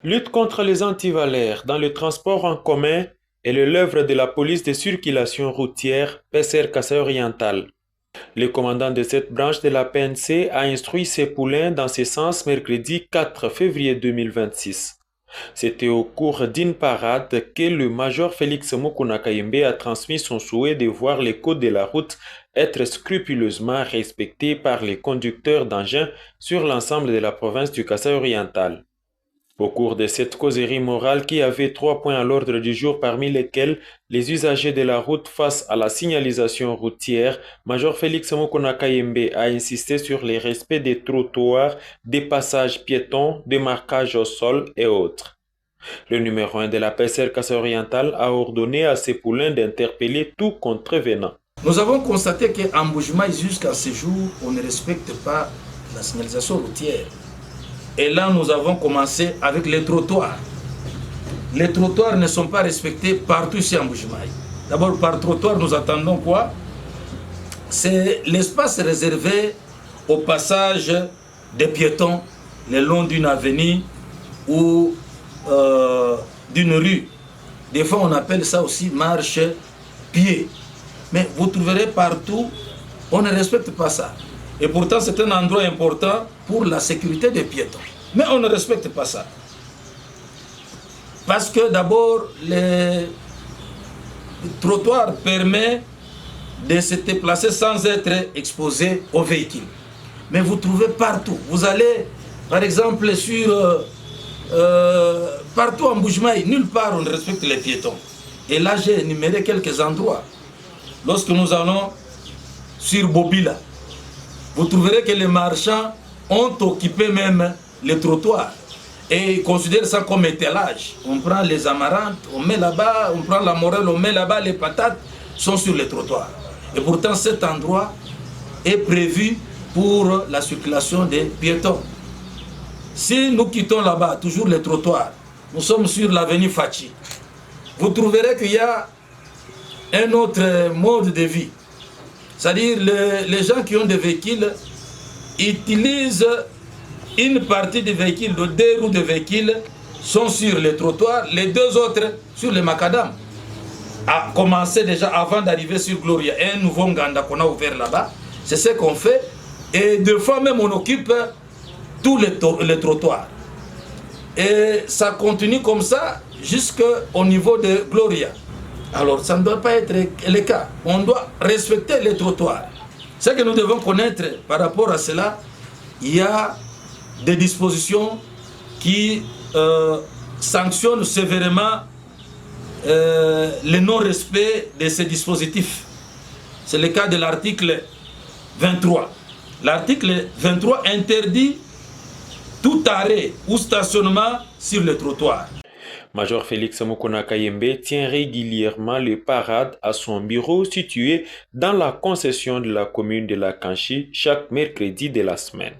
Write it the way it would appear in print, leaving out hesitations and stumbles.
Lutte contre les antivalaires dans le transport en commun est l'œuvre de la police de circulation routière PCR Kasaï-Oriental. Le commandant de cette branche de la PNC a instruit ses poulains dans ce sens mercredi 4 février 2026. C'était au cours d'une parade que le major Félix Mukuna Kayembe a transmis son souhait de voir les codes de la route être scrupuleusement respectés par les conducteurs d'engins sur l'ensemble de la province du Kasaï-Oriental. Au cours de cette causerie morale qui avait 3 points à l'ordre du jour parmi lesquels les usagers de la route face à la signalisation routière, Major Félix Mukuna Kayembe a insisté sur le respect des trottoirs, des passages piétons, des marquages au sol et autres. Le numéro 1 de la PCR Kasaï-Oriental a ordonné à ses poulains d'interpeller tout contrevenant. Nous avons constaté qu'en Mbuji-Mayi, jusqu'à ce jour, on ne respecte pas la signalisation routière. Et là, nous avons commencé avec les trottoirs. Les trottoirs ne sont pas respectés partout ici en Mbuji-Mayi. D'abord, par trottoir, nous attendons quoi? C'est l'espace réservé au passage des piétons le long d'une avenue ou d'une rue. Des fois, on appelle ça aussi marche-pied. Mais vous trouverez partout, on ne respecte pas ça. Et pourtant, c'est un endroit important pour la sécurité des piétons. Mais on ne respecte pas ça. Parce que d'abord, le trottoir permet de se déplacer sans être exposé aux véhicules. Mais vous trouvez partout. Vous allez, par exemple, partout en Mbuji-Mayi, nulle part on ne respecte les piétons. Et là, j'ai énuméré quelques endroits. Lorsque nous allons sur Bobila, vous trouverez que les marchands ont occupé même les trottoirs et ils considèrent ça comme étalage. On prend les amarantes, on met là-bas, on prend la morelle, on met là-bas, les patates sont sur les trottoirs. Et pourtant cet endroit est prévu pour la circulation des piétons. Si nous quittons là-bas, toujours les trottoirs, nous sommes sur l'avenue Fachi, vous trouverez qu'il y a un autre mode de vie. C'est-à-dire les gens qui ont des véhicules utilisent une partie des véhicules, de 2 roues de véhicules sont sur les trottoirs, les 2 autres sur les macadam. A commencé déjà avant d'arriver sur Gloria, un nouveau Nganda qu'on a ouvert là-bas, c'est ce qu'on fait. Et 2 fois même on occupe tous les trottoirs. Et ça continue comme ça jusqu'au niveau de Gloria. Alors ça ne doit pas être le cas. On doit respecter les trottoirs. Ce que nous devons connaître par rapport à cela, il y a des dispositions qui sanctionnent sévèrement le non-respect de ces dispositifs. C'est le cas de l'article 23. L'article 23 interdit tout arrêt ou stationnement sur le trottoir. Major Félix Mukuna Kayembe tient régulièrement les parades à son bureau situé dans la concession de la commune de la Kanchi chaque mercredi de la semaine.